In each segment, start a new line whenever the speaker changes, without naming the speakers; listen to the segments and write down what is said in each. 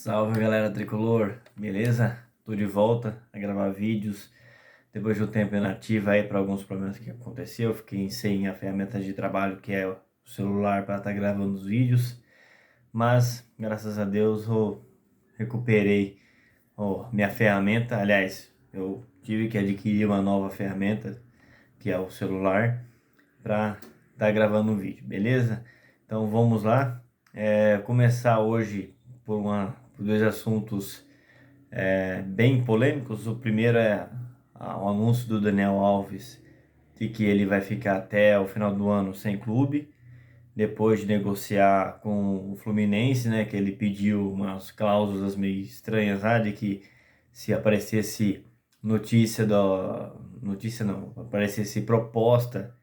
Salve galera tricolor, beleza? Tô de volta a gravar vídeos depois de um tempo inativo aí para alguns problemas que aconteceu. Fiquei sem a ferramenta de trabalho que é o celular para estar gravando os vídeos, mas graças a Deus eu recuperei minha ferramenta. Aliás, eu tive que adquirir uma nova ferramenta que é o celular para estar gravando um vídeo, beleza? Então vamos lá, começar hoje por dois assuntos bem polêmicos. O primeiro é o anúncio do Daniel Alves de que ele vai ficar até o final do ano sem clube, depois de negociar com o Fluminense, né, que ele pediu umas cláusulas meio estranhas lá, de que se aparecesse notícia não, aparecesse proposta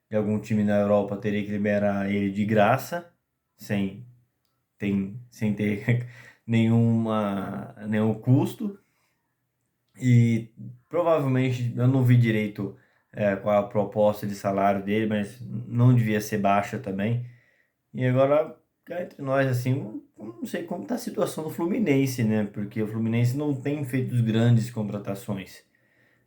de algum time na Europa, teria que liberar ele de graça, sem sem ter nenhum custo. E provavelmente eu não vi direito qual a proposta de salário dele, mas não devia ser baixa também. E agora, cá entre nós, assim, eu não sei como está a situação do Fluminense, né? Porque o Fluminense não tem feito grandes contratações.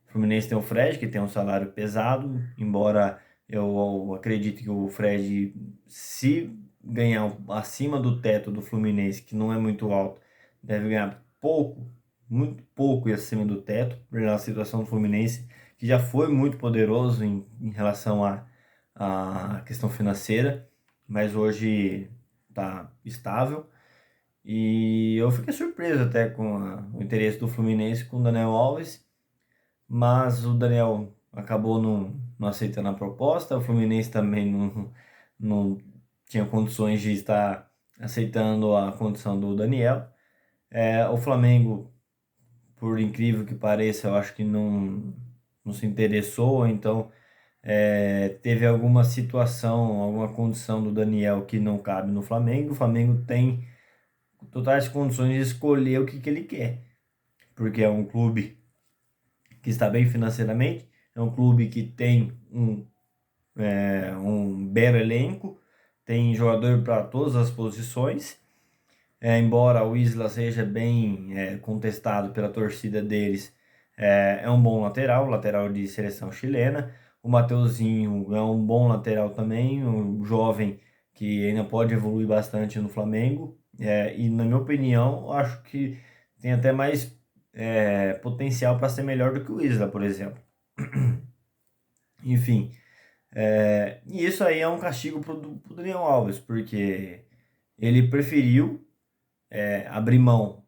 O Fluminense tem o Fred, que tem um salário pesado, embora eu acredite que o Fred, se ganhar acima do teto do Fluminense, que não é muito alto, deve ganhar pouco, muito pouco e acima do teto, pela situação do Fluminense, que já foi muito poderoso em relação à questão financeira, mas hoje está estável. E eu fiquei surpreso até com o interesse do Fluminense com o Daniel Alves, mas o Daniel acabou não aceitando a proposta. O Fluminense também não tinha condições de estar aceitando a condição do Daniel. O Flamengo, por incrível que pareça, eu acho que não se interessou. Então teve alguma situação, alguma condição do Daniel que não cabe no Flamengo. O Flamengo tem totais condições de escolher o que ele quer, porque é um clube que está bem financeiramente, é um clube que tem um belo elenco, tem jogador para todas as posições. Embora o Isla seja bem contestado pela torcida deles, é um bom lateral de seleção chilena. O Mateuzinho é um bom lateral também, um jovem que ainda pode evoluir bastante no Flamengo. E na minha opinião, eu acho que tem até mais potencial para ser melhor do que o Isla, por exemplo. Enfim, e isso aí é um castigo pro Daniel Alves, porque ele preferiu abrir mão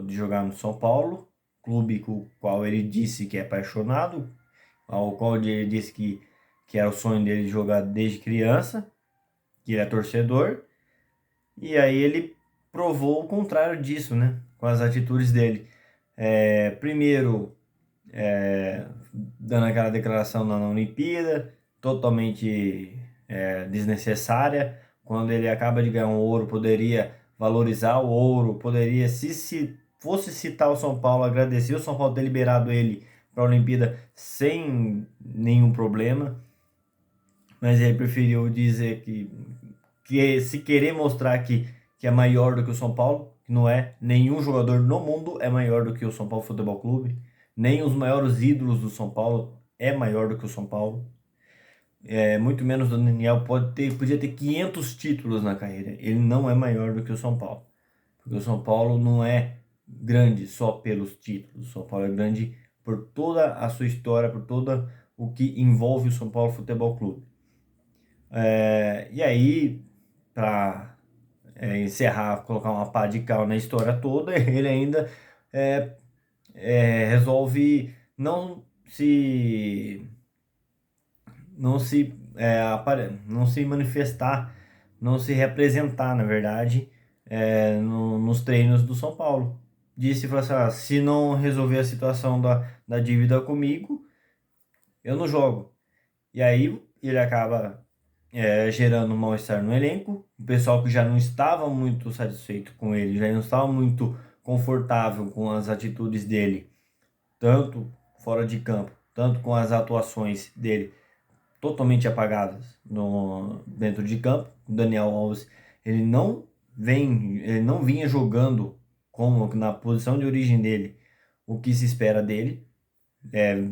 de jogar no São Paulo, clube com o qual ele disse que é apaixonado, ao qual ele disse que era o sonho dele jogar desde criança, que ele é torcedor, e aí ele provou o contrário disso, né? Com as atitudes dele. Primeiro, dando aquela declaração na Olimpíada, totalmente desnecessária. Quando ele acaba de ganhar um ouro, poderia valorizar o ouro, poderia, se fosse citar o São Paulo, agradecer o São Paulo ter liberado ele para a Olimpíada sem nenhum problema. Mas ele preferiu dizer que se querer mostrar que é maior do que o São Paulo, que não é, nenhum jogador no mundo é maior do que o São Paulo Futebol Clube, nem os maiores ídolos do São Paulo é maior do que o São Paulo. Muito menos o Daniel podia ter 500 títulos na carreira, ele não é maior do que o São Paulo, porque o São Paulo não é grande só pelos títulos. O São Paulo é grande por toda a sua história, por todo o que envolve o São Paulo Futebol Clube. E aí, para encerrar, colocar uma pá de cal na história toda, ele ainda resolve não se manifestar, não se representar, na verdade, nos treinos do São Paulo. Falou assim: se não resolver a situação da dívida comigo, eu não jogo. E aí ele acaba gerando um mal-estar no elenco. O pessoal que já não estava muito satisfeito com ele, já não estava muito confortável com as atitudes dele, tanto fora de campo, tanto com as atuações dele totalmente apagadas dentro de campo. O Daniel Alves, ele não vinha jogando como na posição de origem dele, o que se espera dele.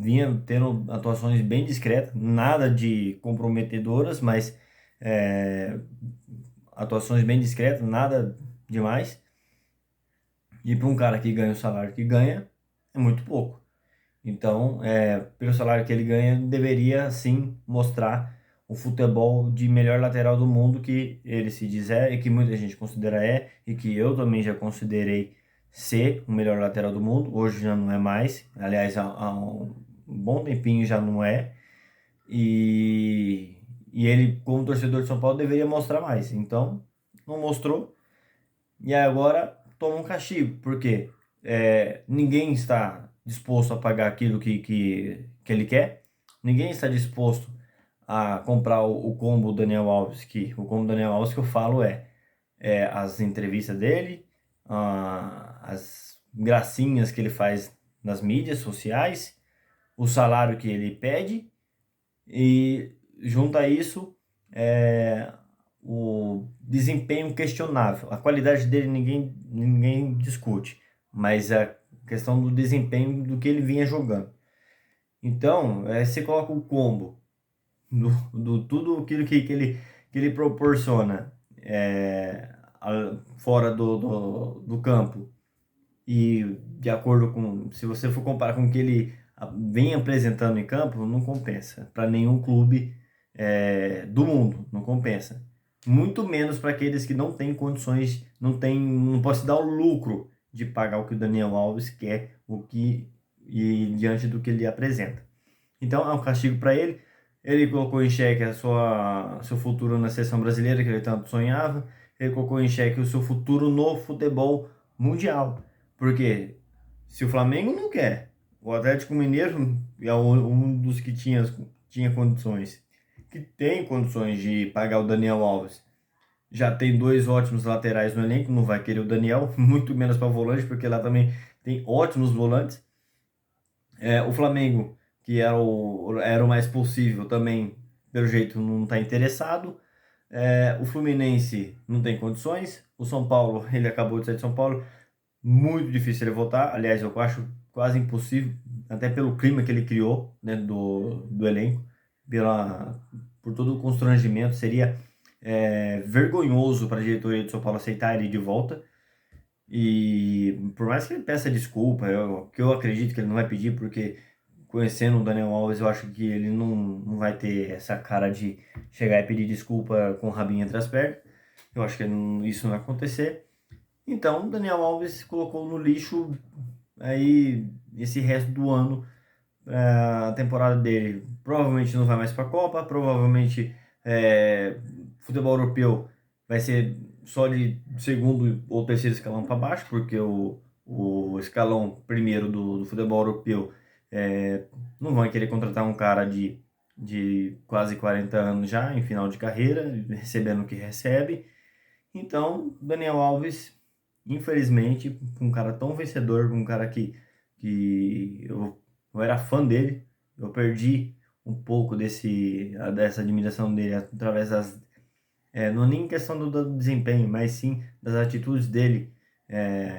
Vinha tendo atuações bem discretas, nada de comprometedoras, mas é, atuações bem discretas, nada demais. E para um cara que ganha o salário que ganha, é muito pouco. Então, pelo salário que ele ganha, deveria sim mostrar o futebol de melhor lateral do mundo que ele se diz e que muita gente considera e que eu também já considerei ser o melhor lateral do mundo. Hoje já não é mais, aliás, há um bom tempinho já não é. E ele, como torcedor de São Paulo, deveria mostrar mais. Então, não mostrou. E agora toma um castigo, porque ninguém está disposto a pagar aquilo que ele quer, ninguém está disposto a comprar o combo Daniel Alves, que o combo Daniel Alves que eu falo as entrevistas dele, as gracinhas que ele faz nas mídias sociais, o salário que ele pede e junto a isso é, o desempenho questionável. A qualidade dele ninguém discute, mas a questão do desempenho do que ele vinha jogando. Então, você coloca o combo do tudo aquilo que ele proporciona fora do campo e de acordo com, se você for comparar com o que ele vem apresentando em campo, não compensa para nenhum clube do mundo, não compensa. Muito menos para aqueles que não têm condições, não pode se dar o lucro de pagar o que o Daniel Alves quer, e diante do que ele apresenta. Então é um castigo para ele. Ele colocou em xeque seu futuro na seleção brasileira, que ele tanto sonhava. Ele colocou em xeque o seu futuro no futebol mundial. Porque se o Flamengo não quer, o Atlético Mineiro é um dos que tinha condições, que tem condições de pagar o Daniel Alves. Já tem dois ótimos laterais no elenco, não vai querer o Daniel, muito menos para volante, porque lá também tem ótimos volantes. O Flamengo, que era o mais possível, também, pelo jeito, não está interessado. O Fluminense não tem condições. O São Paulo, ele acabou de sair de São Paulo, muito difícil ele voltar. Aliás, eu acho quase impossível, até pelo clima que ele criou dentro do elenco, por todo o constrangimento. Seria vergonhoso para a diretoria de São Paulo aceitar ele de volta. E por mais que ele peça desculpa, que eu acredito que ele não vai pedir, porque conhecendo o Daniel Alves, eu acho que ele não vai ter essa cara de chegar e pedir desculpa com o rabinho entre as pernas. Eu acho que isso não vai acontecer. Então, Daniel Alves colocou no lixo aí esse resto do ano. A temporada dele provavelmente não vai mais para a Copa, provavelmente futebol europeu vai ser só de segundo ou terceiro escalão para baixo, porque o escalão primeiro do futebol europeu não vai querer contratar um cara de quase 40 anos já, em final de carreira, recebendo o que recebe. Então, Daniel Alves, infelizmente, um cara tão vencedor, um cara que eu era fã dele, eu perdi um pouco dessa admiração dele através não é nem questão do desempenho, mas sim das atitudes dele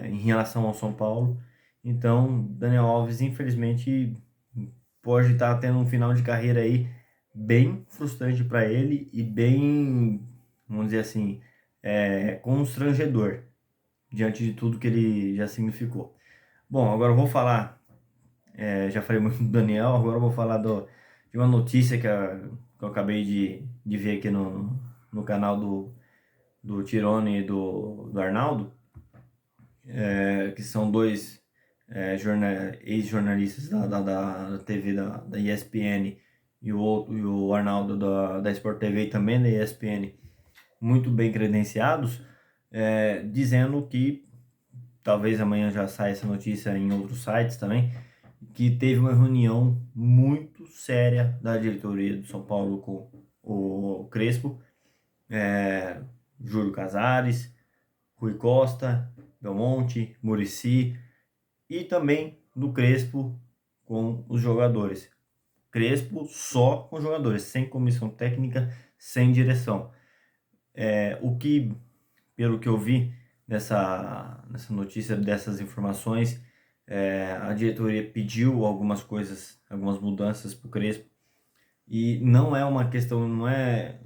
em relação ao São Paulo. Então, Daniel Alves, infelizmente, pode estar tendo um final de carreira aí bem frustrante para ele e bem, vamos dizer assim, constrangedor diante de tudo que ele já significou. Bom, agora eu vou falar, já falei muito do Daniel, agora eu vou falar de uma notícia que eu acabei de ver aqui no canal do Tirone e do Arnaldo, que são dois ex-jornalistas da TV da ESPN e o Arnaldo da Sport TV e também da ESPN, muito bem credenciados, dizendo que, talvez amanhã já saia essa notícia em outros sites também, que teve uma reunião muito séria da diretoria do São Paulo com o Crespo, Júlio Casares, Rui Costa, Belmonte, Muricy e também do Crespo com os jogadores. Crespo só com jogadores, sem comissão técnica, sem direção. O que, pelo que eu vi, nessa notícia, dessas informações. A diretoria pediu algumas coisas, algumas mudanças para o Crespo, e não é uma questão, não é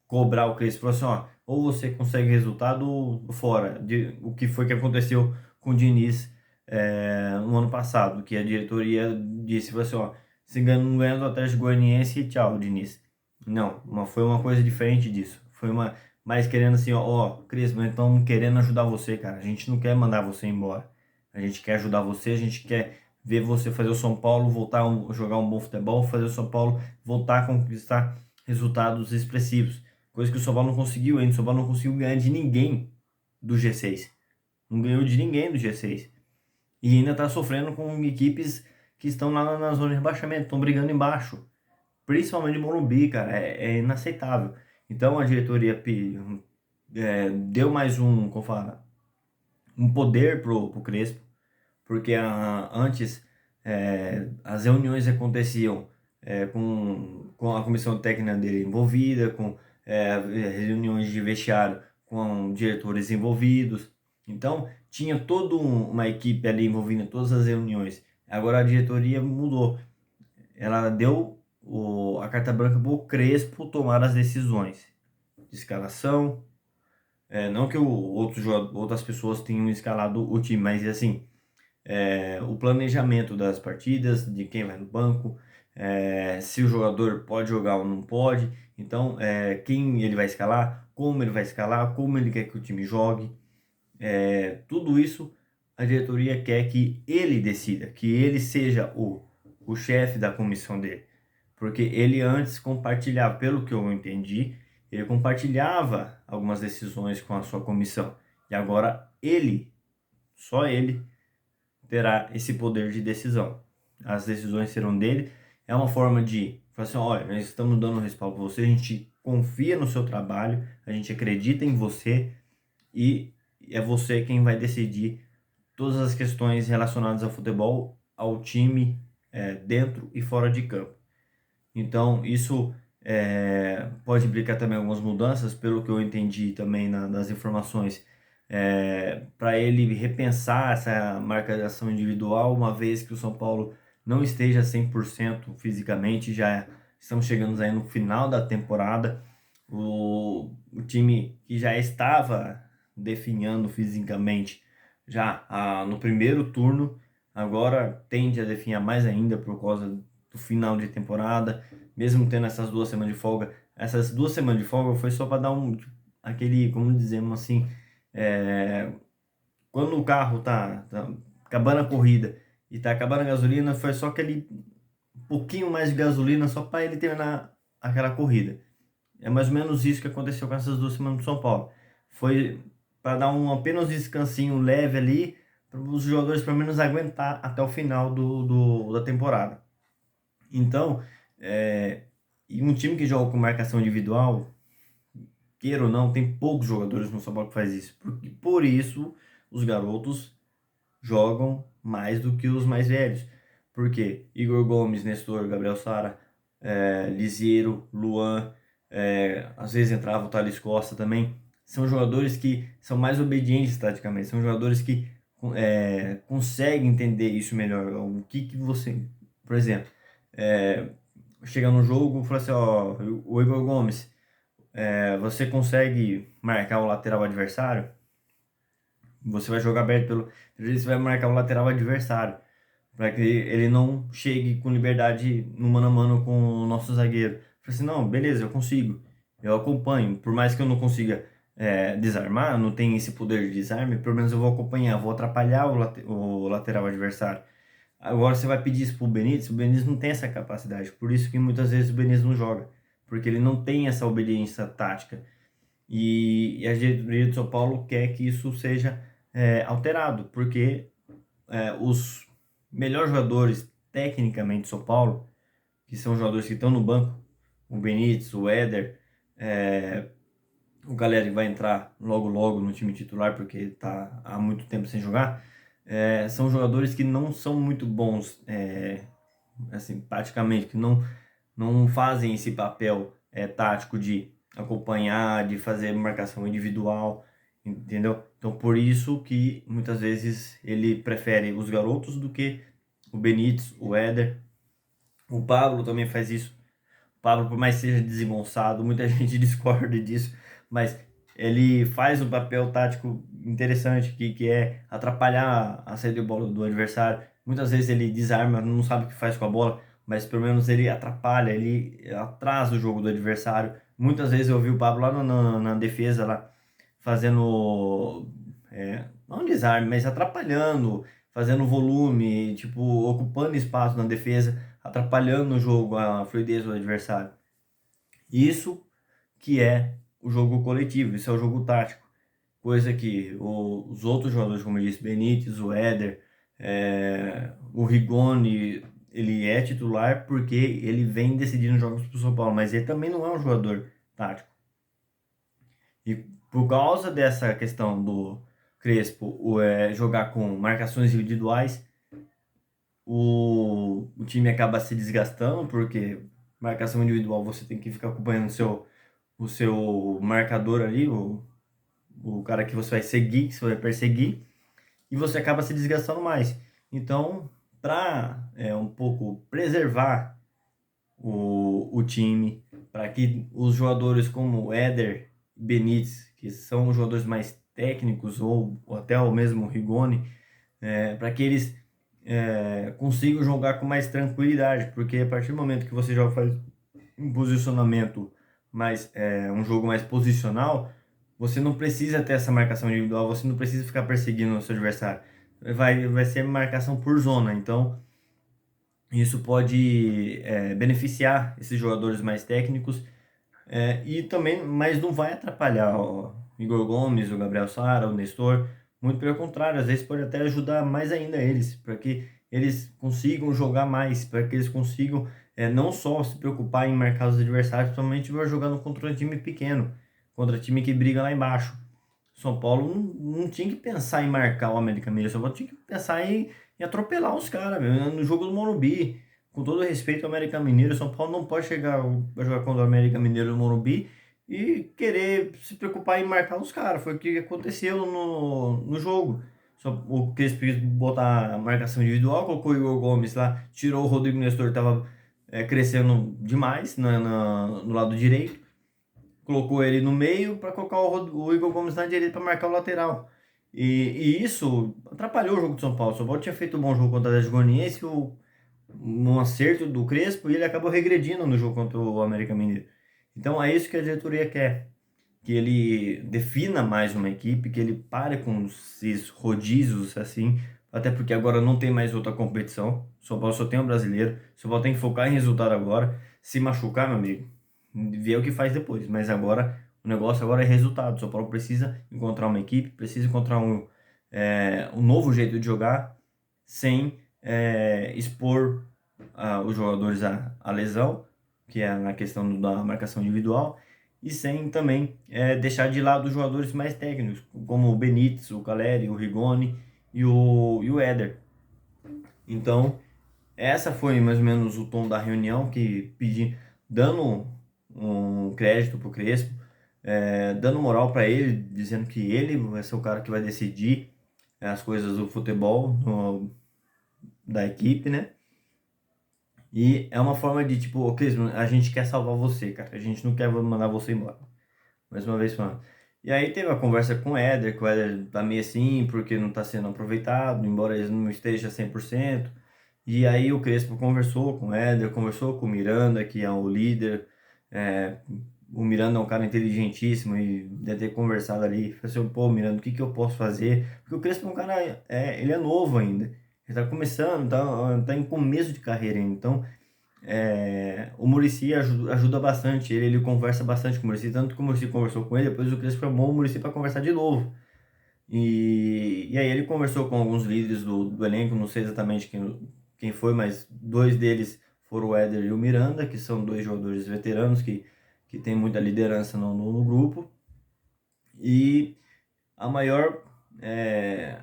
cobrar o Crespo, falar assim, ó, ou você consegue resultado ou fora, de o que foi que aconteceu com o Diniz no ano passado, que a diretoria disse, falou assim, ó, se não ganha do Atlético Goianiense, tchau, Diniz. Não, foi uma coisa diferente disso, foi uma, mais querendo assim, ó, Crespo, então querendo ajudar você, cara, a gente não quer mandar você embora, a gente quer ajudar você, a gente quer ver você fazer o São Paulo voltar a jogar um bom futebol, fazer o São Paulo voltar a conquistar resultados expressivos. Coisa que o São Paulo não conseguiu ainda. O São Paulo não conseguiu ganhar de ninguém do G6. Não ganhou de ninguém do G6. E ainda está sofrendo com equipes que estão lá na zona de rebaixamento, estão brigando embaixo. Principalmente o Morumbi, cara. É inaceitável. Então a diretoria deu mais um, como fala, um poder pro Crespo, porque antes as reuniões aconteciam com a comissão técnica dele envolvida, com reuniões de vestiário com diretores envolvidos. Então, tinha toda uma equipe ali envolvida em todas as reuniões. Agora a diretoria mudou. Ela deu a carta branca para o Crespo tomar as decisões de escalação. Não que outras pessoas tenham escalado o time, mas assim, o planejamento das partidas, de quem vai no banco, se o jogador pode jogar ou não pode, então quem ele vai escalar, como ele quer que o time jogue, tudo isso a diretoria quer que ele decida, que ele seja o chefe da comissão dele, porque ele antes compartilhava, pelo que eu entendi, ele compartilhava algumas decisões com a sua comissão, e agora ele, só ele, terá esse poder de decisão. As decisões serão dele. É uma forma de falar assim, olha, nós estamos dando respaldo para você, a gente confia no seu trabalho, a gente acredita em você e é você quem vai decidir todas as questões relacionadas ao futebol, ao time, dentro e fora de campo. Então, isso pode implicar também algumas mudanças, pelo que eu entendi também das informações, para ele repensar essa marcação individual, uma vez que o São Paulo não esteja 100% fisicamente, já estamos chegando aí no final da temporada, o time que já estava definhando fisicamente já no primeiro turno, agora tende a definhar mais ainda por causa do final de temporada, mesmo tendo essas 2 semanas de folga. Essas 2 semanas de folga foi só para dar aquele, como dizemos assim, quando o carro tá acabando a corrida e tá acabando a gasolina, foi só aquele pouquinho mais de gasolina só para ele terminar aquela corrida. É mais ou menos isso que aconteceu com essas 2 semanas do São Paulo. Foi para dar apenas um descansinho leve ali, para os jogadores pelo menos aguentar até o final da temporada. Então, e um time que joga com marcação individual, queira ou não, tem poucos jogadores no São Paulo que faz isso. Por isso, os garotos jogam mais do que os mais velhos. Porque Igor Gomes, Nestor, Gabriel Sara, Lisieiro, Luan, às vezes entrava o Thales Costa também. São jogadores que são mais obedientes taticamente, são jogadores que conseguem entender isso melhor. O que você, por exemplo, chega no jogo e fala assim, ó, o Igor Gomes, você consegue marcar o lateral adversário? Você vai jogar aberto você vai marcar o lateral adversário, para que ele não chegue com liberdade no mano a mano com o nosso zagueiro. Eu falei assim, não, beleza, eu consigo, eu acompanho, por mais que eu não consiga desarmar, não tenho esse poder de desarme, pelo menos eu vou acompanhar, vou atrapalhar o lateral adversário. Agora você vai pedir isso pro Benítez, o Benítez não tem essa capacidade, por isso que muitas vezes o Benítez não joga, porque ele não tem essa obediência tática. E a diretoria de São Paulo quer que isso seja alterado, porque os melhores jogadores tecnicamente de São Paulo, que são jogadores que estão no banco, o Benítez, o Éder, o galera que vai entrar logo logo no time titular porque está há muito tempo sem jogar, são jogadores que não são muito bons, assim, praticamente, que não fazem esse papel tático de acompanhar, de fazer marcação individual. entendeu? Então por isso que muitas vezes ele prefere os garotos do que o Benítez, o Éder. O Pablo também faz isso. O Pablo, por mais que seja desengonçado, muita gente discorda disso, mas ele faz um papel tático interessante, que é atrapalhar a saída de bola do adversário. Muitas vezes ele desarma, não sabe o que faz com a bola, mas pelo menos ele atrapalha, ele atrasa o jogo do adversário. Muitas vezes eu vi o Pablo lá na defesa, lá, fazendo, não desarme, mas atrapalhando, fazendo volume, tipo, ocupando espaço na defesa, atrapalhando o jogo, a fluidez do adversário. Isso que é o jogo coletivo, isso é o jogo tático. Coisa que os outros jogadores, como eu disse, Benítez, o Éder, o Rigoni, ele é titular porque ele vem decidindo jogos para o São Paulo, mas ele também não é um jogador tático. E por causa dessa questão do Crespo jogar com marcações individuais, o time acaba se desgastando, porque marcação individual você tem que ficar acompanhando o seu marcador ali, o cara que você vai seguir, que você vai perseguir, e você acaba se desgastando mais. Então, para um pouco preservar o time, para que os jogadores como Éder, Benítez, que são os jogadores mais técnicos, ou até o mesmo Rigoni, para que eles consigam jogar com mais tranquilidade, porque a partir do momento que você já faz um posicionamento um jogo mais posicional, você não precisa ter essa marcação individual, você não precisa ficar perseguindo o seu adversário. Vai ser marcação por zona, então isso pode beneficiar esses jogadores mais técnicos e também, mas não vai atrapalhar o Igor Gomes, o Gabriel Sara, o Nestor. Muito pelo contrário, às vezes pode até ajudar mais ainda eles, para que eles consigam jogar mais, para que eles consigam não só se preocupar em marcar os adversários, principalmente vai jogando contra um time pequeno, contra time que briga lá embaixo. São Paulo não tinha que pensar em marcar o América Mineiro, São Paulo tinha que pensar em atropelar os caras, no jogo do Morumbi. Com todo respeito ao América Mineiro, São Paulo não pode chegar a jogar contra o América Mineiro no Morumbi e querer se preocupar em marcar os caras. Foi o que aconteceu no jogo. Só o Crespo quis botar a marcação individual, colocou o Igor Gomes lá, tirou o Rodrigo Nestor, que estava crescendo demais no lado direito, colocou ele no meio para colocar o Igor Gomes na direita para marcar o lateral. E isso atrapalhou o jogo de São Paulo. O São Paulo tinha feito um bom jogo contra o Atlético Goianiense, um acerto do Crespo, e ele acabou regredindo no jogo contra o América Mineiro. Então é isso que a diretoria quer, que ele defina mais uma equipe, que ele pare com esses rodízios assim, até porque agora não tem mais outra competição. O São Paulo só tem o brasileiro, o São Paulo tem que focar em resultado agora. Se machucar, meu amigo, vê o que faz depois, mas agora o negócio agora é resultado. O São Paulo precisa encontrar uma equipe, precisa encontrar um novo jeito de jogar sem expor os jogadores à lesão, que é na questão da marcação individual, e sem também deixar de lado os jogadores mais técnicos, como o Benítez, o Caleri, o Rigoni e o Éder. Então, essa foi mais ou menos o tom da reunião, que dando um crédito para o Crespo, dando moral para ele, dizendo que ele vai ser o cara que vai decidir as coisas do futebol da equipe, né? E é uma forma de tipo, ô Cris, a gente quer salvar você, cara. A gente não quer mandar você embora. Mais uma vez falando. E aí teve a conversa com o Éder, que o Éder tá meio assim, porque não tá sendo aproveitado, embora ele não esteja 100%. E aí o Crespo conversou com o Éder, conversou com o Miranda, que é o líder. É, o Miranda é um cara inteligentíssimo e deve ter conversado ali. Falei assim, pô, Miranda, o que que eu posso fazer? Porque o Crespo é um cara, ele é novo ainda. Ele tá começando, tá em começo de carreira ainda. Então, o Muricy ajuda bastante ele conversa bastante com o Muricy, tanto que o Muricy conversou com ele, depois o Crespo chamou o Muricy para conversar de novo. E aí ele conversou com alguns líderes do elenco, não sei exatamente quem foi, mas dois deles foram o Éder e o Miranda, que são dois jogadores veteranos que têm muita liderança no grupo. E a maior, é,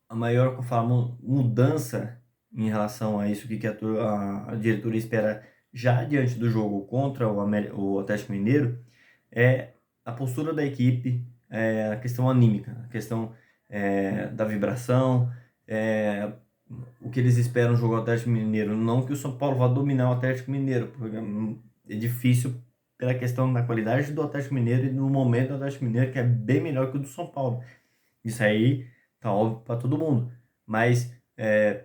a maior como fala, mudança em relação a isso que a diretoria espera já diante do jogo contra o Atlético Mineiro é a postura da equipe, a questão anímica, a questão da vibração, o que eles esperam jogar o Atlético Mineiro. Não que o São Paulo vá dominar o Atlético Mineiro, porque é difícil pela questão da qualidade do Atlético Mineiro e no momento do Atlético Mineiro, que é bem melhor que o do São Paulo. Isso aí tá óbvio para todo mundo. Mas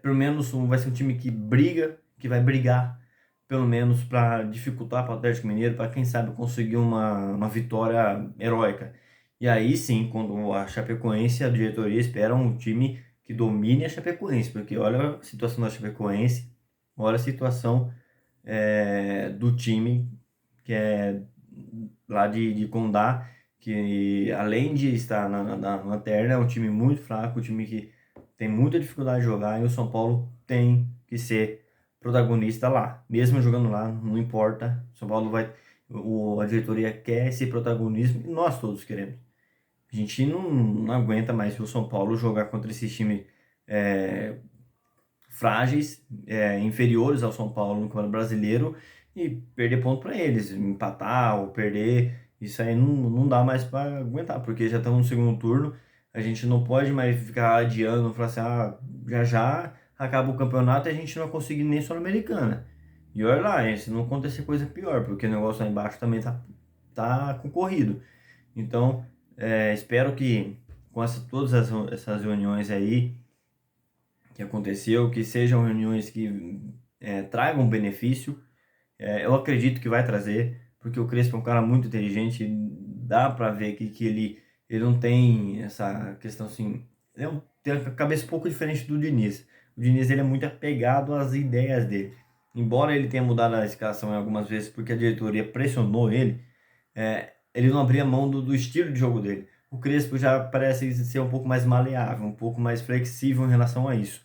pelo menos vai ser um time que briga, que vai brigar, pelo menos para dificultar para o Atlético Mineiro, para quem sabe conseguir uma vitória heróica. E aí sim, quando a Chapecoense, a diretoria espera um time que domine a Chapecoense, porque olha a situação da Chapecoense, olha a situação do time que é lá de Condá, que além de estar na lanterna, é um time muito fraco, um time que tem muita dificuldade de jogar, e o São Paulo tem que ser protagonista lá. Mesmo jogando lá, não importa, o São Paulo vai... a diretoria quer esse protagonismo e nós todos queremos. A gente não aguenta mais o São Paulo jogar contra esses times frágeis, inferiores ao São Paulo no Campeonato Brasileiro e perder ponto para eles, empatar ou perder, isso aí não dá mais para aguentar, porque já estamos no segundo turno, a gente não pode mais ficar adiando, falar assim, já já acaba o campeonato e a gente não conseguir nem Sul-Americana. E olha lá, se não acontecer coisa pior, porque o negócio lá embaixo também tá concorrido. Então, espero que com todas essas reuniões aí que aconteceu, que sejam reuniões que tragam benefício. Eu acredito que vai trazer, porque o Crespo é um cara muito inteligente, dá para ver que ele não tem essa questão assim, tem a cabeça um pouco diferente do Diniz. O Diniz ele é muito apegado às ideias dele. Embora ele tenha mudado a escalação algumas vezes porque a diretoria pressionou ele, ele não abria mão do estilo de jogo dele. O Crespo já parece ser um pouco mais maleável, um pouco mais flexível em relação a isso.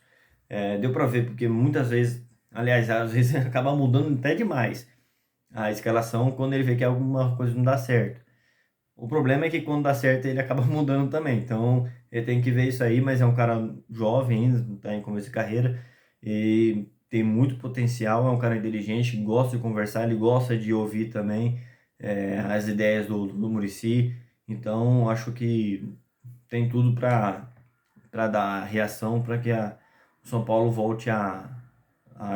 Deu para ver, porque muitas vezes, aliás, às vezes acaba mudando até demais a escalação quando ele vê que alguma coisa não dá certo. O problema é que quando dá certo ele acaba mudando também, então ele tem que ver isso aí, mas é um cara jovem ainda, está em começo de carreira e tem muito potencial, é um cara inteligente, gosta de conversar, ele gosta de ouvir também as ideias do Muricy, então acho que tem tudo para dar reação para que o São Paulo volte a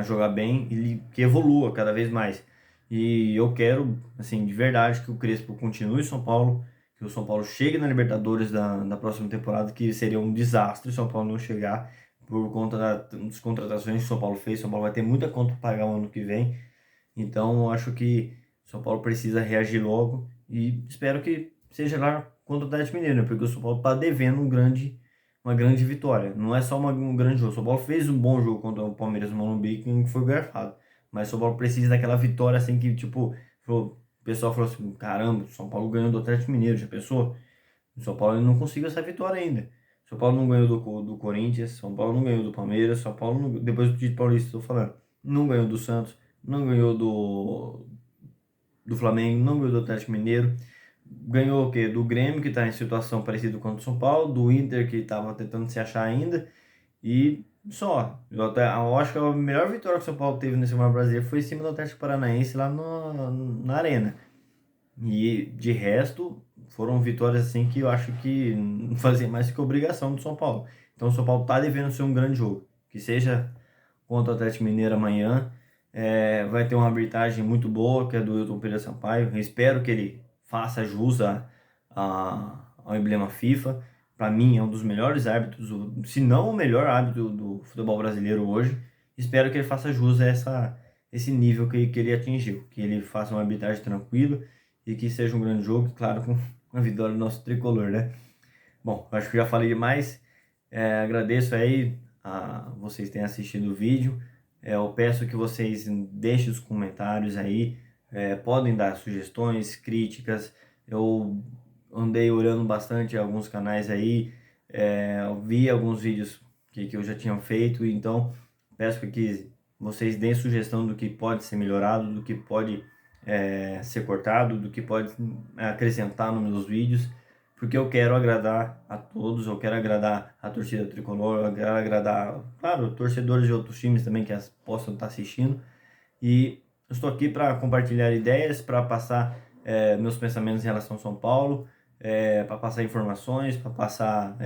jogar bem e que evolua cada vez mais. E eu quero, assim, de verdade, que o Crespo continue em São Paulo, que o São Paulo chegue na Libertadores da próxima temporada, que seria um desastre o São Paulo não chegar por conta das contratações que o São Paulo fez. O São Paulo vai ter muita conta para pagar o ano que vem. Então, eu acho que o São Paulo precisa reagir logo e espero que seja lá contra o Atlético Mineiro, né? Porque o São Paulo está devendo uma grande vitória. Não é só um grande jogo. O São Paulo fez um bom jogo contra o Palmeiras no Morumbi, que foi garfado. Mas o São Paulo precisa daquela vitória assim que, tipo, o pessoal falou assim: caramba, o São Paulo ganhou do Atlético Mineiro, já pensou? O São Paulo não conseguiu essa vitória ainda. O São Paulo não ganhou do Corinthians, São Paulo não ganhou do Palmeiras, São Paulo, depois do título paulista, estou falando, não ganhou do Santos, não ganhou do Flamengo, não ganhou do Atlético Mineiro. Ganhou o quê? Do Grêmio, que está em situação parecida com o São Paulo, do Inter, que estava tentando se achar ainda, e só. Eu acho que a melhor vitória que o São Paulo teve nesse Campeonato Brasileiro foi em cima do Atlético Paranaense lá na Arena. E de resto, foram vitórias assim que eu acho que não fazia mais que obrigação do São Paulo. Então o São Paulo está devendo ser um grande jogo. Que seja contra o Atlético Mineiro amanhã. Vai ter uma arbitragem muito boa, que é do Wilton Pereira Sampaio. Eu espero que ele faça jus ao emblema FIFA. Para mim, é um dos melhores árbitros, se não o melhor árbitro do futebol brasileiro hoje. Espero que ele faça jus a esse nível que ele atingiu. Que ele faça uma arbitragem tranquila e que seja um grande jogo, claro, com a vitória do nosso tricolor, né? Bom, acho que já falei demais. Agradeço aí a vocês terem assistido o vídeo. Eu peço que vocês deixem os comentários aí. Podem dar sugestões, críticas. Eu andei olhando bastante alguns canais aí. Eu vi alguns vídeos que eu já tinha feito. Então, peço que vocês deem sugestão do que pode ser melhorado, do que pode ser cortado, do que pode acrescentar nos meus vídeos, porque eu quero agradar a todos, eu quero agradar a torcida tricolor, eu quero agradar, claro, torcedores de outros times também que possam estar assistindo, e eu estou aqui para compartilhar ideias, para passar meus pensamentos em relação ao São Paulo, para passar informações, para passar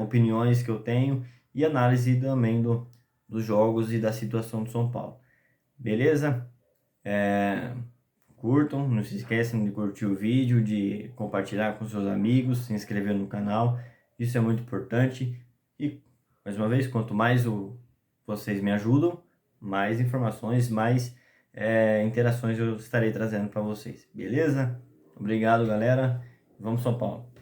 opiniões que eu tenho e análise também dos jogos e da situação do São Paulo. Beleza? Curtam, não se esqueçam de curtir o vídeo, de compartilhar com seus amigos, se inscrever no canal, isso é muito importante. E, mais uma vez, quanto mais vocês me ajudam, mais informações, mais interações eu estarei trazendo para vocês, beleza? Obrigado, galera. Vamos São Paulo!